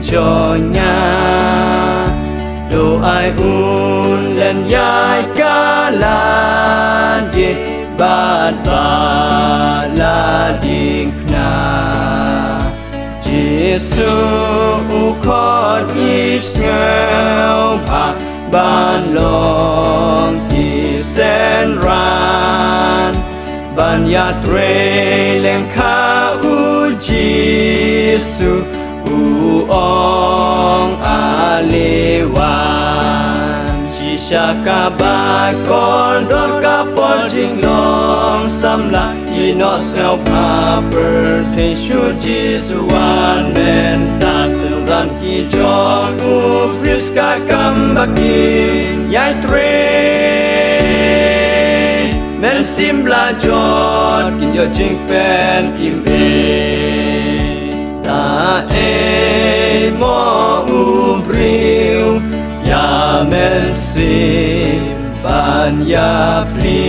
cho nhà đồ ai un lên dài cả là đi bát ba là đi na Giêsu con ít nghèo bạc ban lòng thì sen ran ban ya tre lên kha u Giêsu u ong alewan chỉ sa cả ba con đón cả bọn chính lòng xăm lại y nó xeo pa per thế chúa Giêsu amen ta sương ran kỳ cho u Christ cả cam bạc kỳ yai tre men sim la jot kin yo jing pen im ta e mo briu ya men sim ban ya pli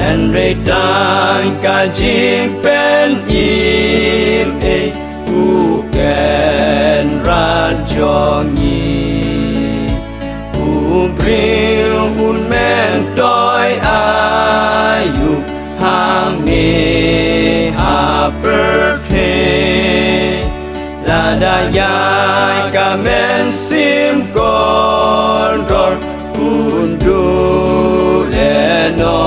en re tang ka jing pen im u ken ra cho nhi briu un men toi ayu hang ni ha birthday la da ya ka men sim kon dor un du le no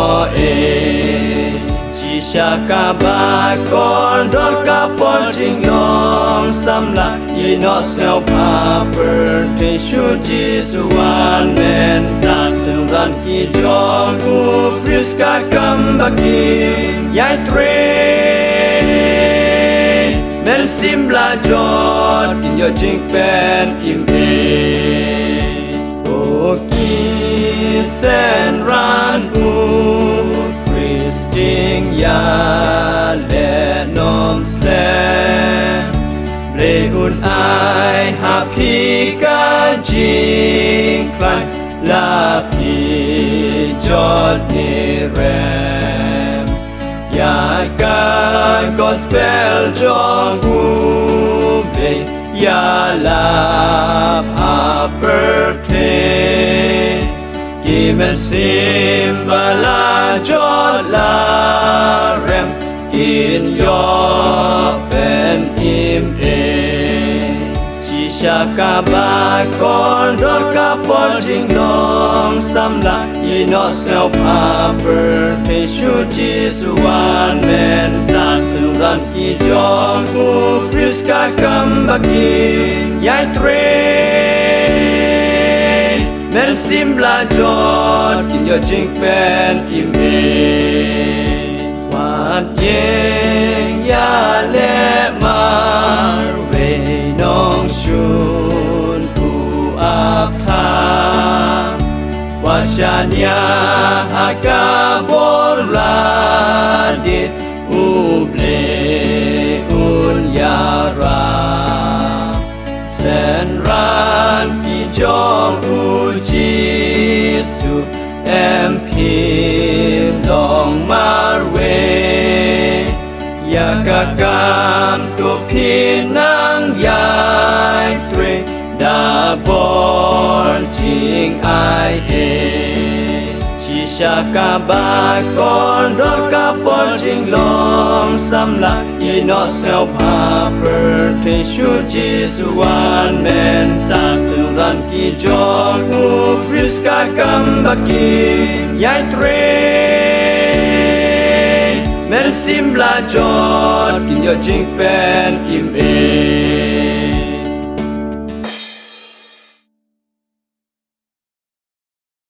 chỉ sa ka ba con dor ka pon jing long sam la y no sel pa birthday chúa Giêsu amen ta sương ran kỳ jong u Christ ka cam bạc kỳ yai tre men sim la jot kin yo jing pen im o ki sen ran u Christ jing ya le nom slam le un ai happy ka jing khai la pi jot ni rem ya ka gospel jong u be ya la ha birthday kimen sim la jot la rem kin yo pen im chỉ sa cả ba con đón cả bọn chính lòng xăm lại y nó xeo pa birthday chúa Giêsu amen ta sương ran kỳ jong u Christ ka cam bạc kỳ yai tre men sim la jot kin yo jing pen im wan yeng ya le mar ve nong shun u ap tham wa shanya ha ka bor la dit u ble un ya ra sen ran ki jong u Giêsu em phim lòng mar we ya ka cam tu phi nang yai tre da bon jing ai chỉ sa cả ba con đón cả bọn chính lòng xăm lại y nó xeo pa birthday chúa Giêsu amen ta sương ran kỳ jong u Christ ka cam bạc kỳ yai tre men sim la jot kin yo jing pen im